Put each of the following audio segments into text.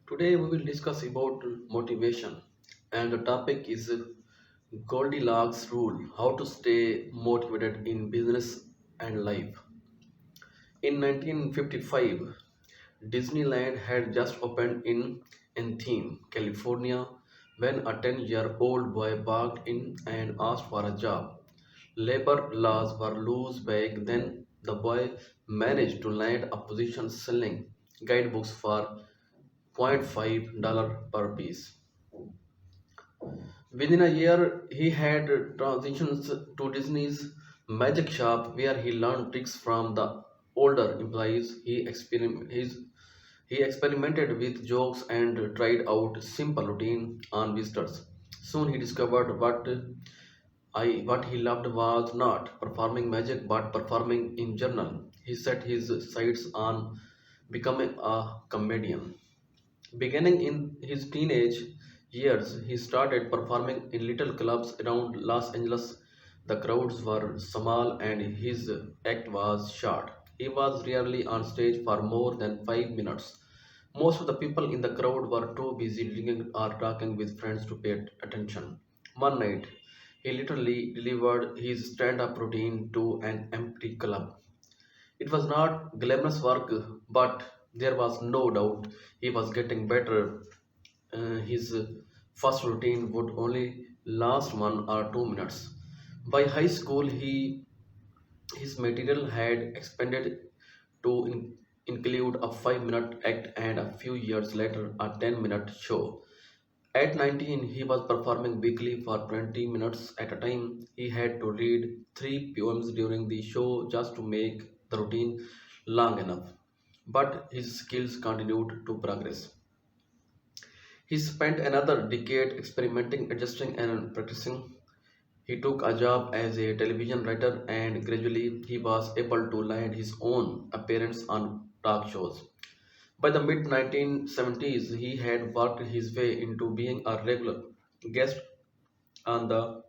Today we will discuss about motivation and the topic is Goldilocks Rule, how to stay motivated in business and life. In 1955, Disneyland had just opened in Anaheim, California when a 10-year-old boy walked in and asked for a job. Labor laws were loose back then. The boy managed to land a position selling guidebooks for $0.5 per piece. Within a year, he had transitioned to Disney's Magic Shop, where he learned tricks from the older employees. He experimented with jokes and tried out simple routine on visitors. Soon he discovered what he loved was not performing magic but performing in journal. He set his sights on becoming a comedian. Beginning in his teenage years, he started performing in little clubs around Los Angeles. The crowds were small and his act was short. He was rarely on stage for more than 5 minutes. Most of the people in the crowd were too busy drinking or talking with friends to pay attention. One night, he literally delivered his stand up routine to an empty club. It was not glamorous work, but there was no doubt he was getting better. His first routine would only last 1 or 2 minutes. By high school, his material had expanded to include a 5 minute act and a few years later a 10-minute show. At 19, he was performing weekly for 20 minutes at a time. He had to read three poems during the show just to make the routine long enough. But his skills continued to progress. He spent another decade experimenting, adjusting, and practicing. He took a job as a television writer and gradually he was able to land his own appearance on talk shows. By the mid 1970s, he had worked his way into being a regular guest on the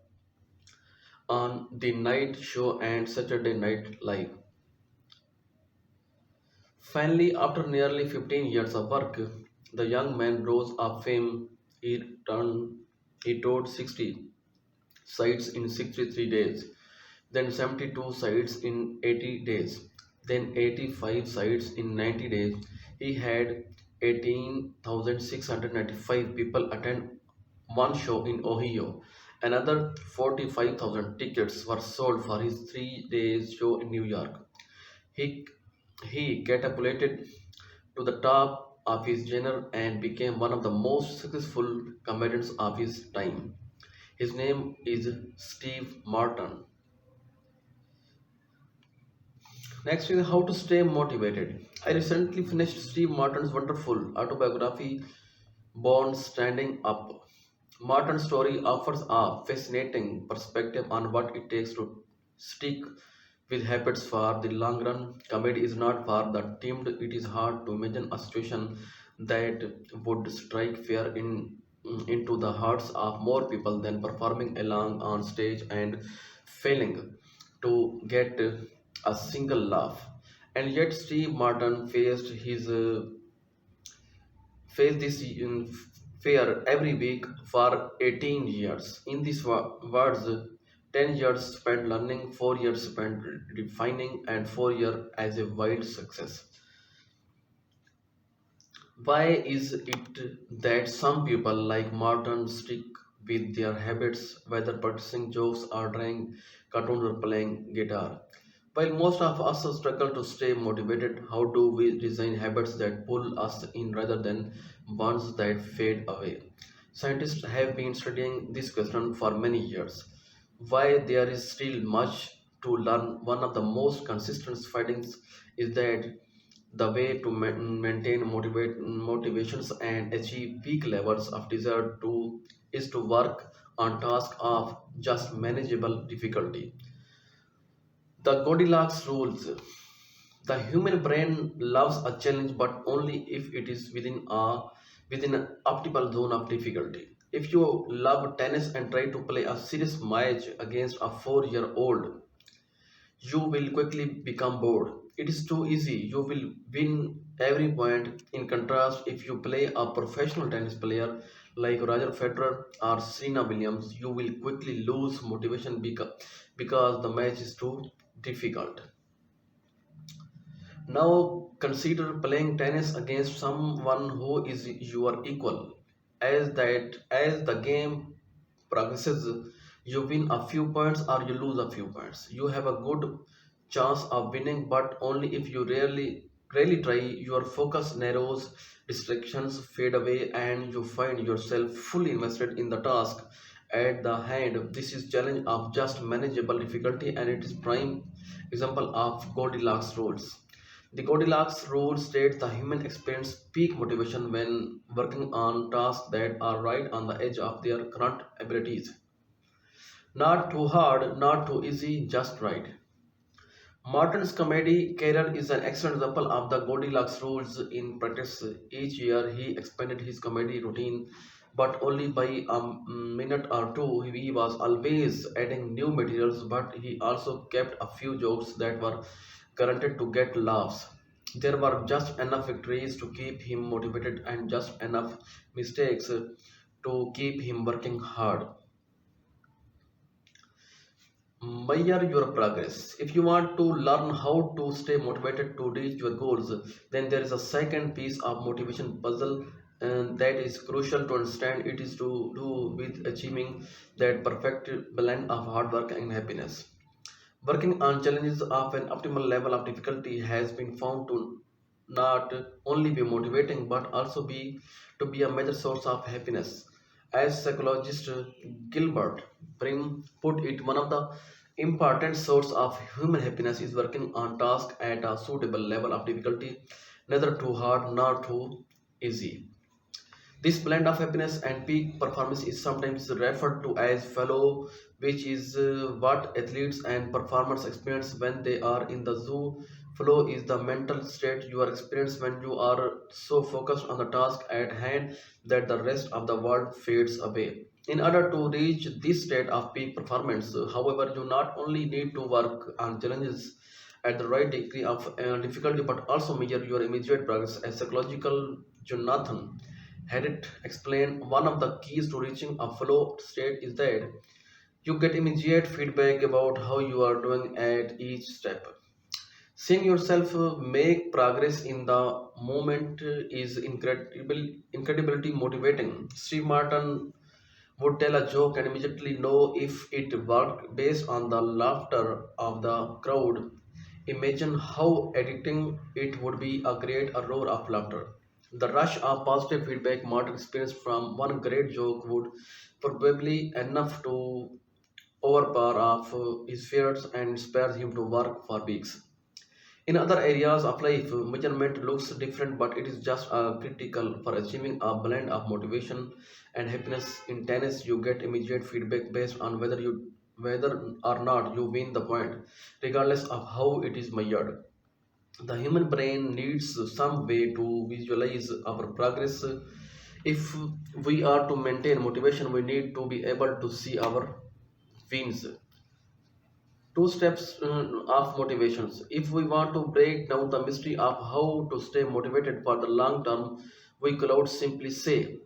night show and Saturday Night Live. Finally, after nearly 15 years of work, the young man rose of fame. He toured 60 sites in 63 days, then 72 sites in 80 days, then 85 sites in 90 days. He had 18,695 people attend one show in Ohio. Another 45,000 tickets were sold for his 3 days show in New York. He, he catapulted to the top of his genre and became one of the most successful comedians of his time. His name is Steve Martin. Next is how to stay motivated. I recently finished Steve Martin's wonderful autobiography, Born Standing Up. Martin's story offers a fascinating perspective on what it takes to stick with habits for the long run. Comedy is not for the timid. It is hard to imagine a situation that would strike fear into the hearts of more people than performing along on stage and failing to get a single laugh. And yet, Steve Martin faced this fear every week for 18 years. In these words, 10 years spent learning, 4 years spent refining, and 4 years as a wide success. Why is it that some people like Martin stick with their habits, whether practicing jokes or drawing cartoons or playing guitar? While most of us struggle to stay motivated, how do we design habits that pull us in rather than ones that fade away? Scientists have been studying this question for many years. Why there is still much to learn, one of the most consistent findings is that the way to maintain motivations and achieve peak levels of desire to is to work on tasks of just manageable difficulty. The Goldilocks rules. The human brain loves a challenge, but only if it is within an optimal zone of difficulty. If you love tennis and try to play a serious match against a 4-year-old, you will quickly become bored. it is too easy. You will win every point. In contrast, if you play a professional tennis player like Roger Federer or Serena Williams, you will quickly lose motivation because the match is too difficult. Now consider playing tennis against someone who is your equal. As the game progresses, you win a few points or you lose a few points. You have a good chance of winning, but only if you really try. Your focus narrows, distractions fade away, and you find yourself fully invested in the task at the hand. This is challenge of just manageable difficulty, and it is prime example of Goldilocks rules. The Goldilocks rule states the human experience peak motivation when working on tasks that are right on the edge of their current abilities. Not too hard, not too easy, just right. Martin's comedy career is an excellent example of the Goldilocks rules in practice. Each year he expanded his comedy routine, but only by a minute or two. He was always adding new materials, but he also kept a few jokes that were guaranteed to get laughs. There were just enough victories to keep him motivated and just enough mistakes to keep him working hard. Measure your progress. If you want to learn how to stay motivated to reach your goals, then there is a second piece of motivation puzzle, and that is crucial to understand. It is to do with achieving that perfect blend of hard work and happiness. Working on challenges of an optimal level of difficulty has been found to not only be motivating but also be a major source of happiness. As psychologist Gilbert Prim put it, one of the important source of human happiness is working on tasks at a suitable level of difficulty, neither too hard nor too easy. This blend of happiness and peak performance is sometimes referred to as flow, which is what athletes and performers experience when they are in the zoo. Flow is the mental state you are experiencing when you are so focused on the task at hand that the rest of the world fades away. In order to reach this state of peak performance, however, you not only need to work on challenges at the right degree of difficulty but also measure your immediate progress. As psychological Jonathan had it explained, one of the keys to reaching a flow state is that you get immediate feedback about how you are doing at each step. Seeing yourself make progress in the moment is incredibly motivating. Steve Martin would tell a joke and immediately know if it worked based on the laughter of the crowd. Imagine how addicting it would be to create a roar of laughter. The rush of positive feedback Martin experienced from one great joke would probably enough to overpower of his fears and inspire him to work for weeks. In other areas of life, measurement looks different, but it is just critical for achieving a blend of motivation and happiness. In tennis, you get immediate feedback based on whether or not you win the point, regardless of how it is measured. The human brain needs some way to visualize our progress. If we are to maintain motivation, we need to be able to see our wins. Two steps of motivations. If we want to break down the mystery of how to stay motivated for the long term, we could out simply say: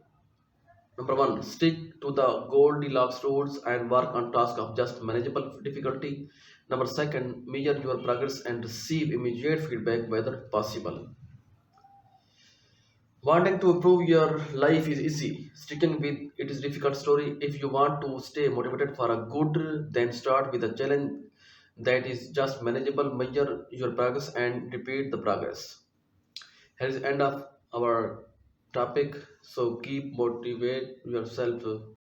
number one, stick to the Goldilocks rules and work on tasks of just manageable difficulty. Number second, measure your progress and receive immediate feedback whether possible. Wanting to improve your life is easy. Sticking with it is difficult story. If you want to stay motivated for a good, then start with a challenge that is just manageable. Measure your progress and repeat the progress. Here is the end of our topic. So keep motivate yourself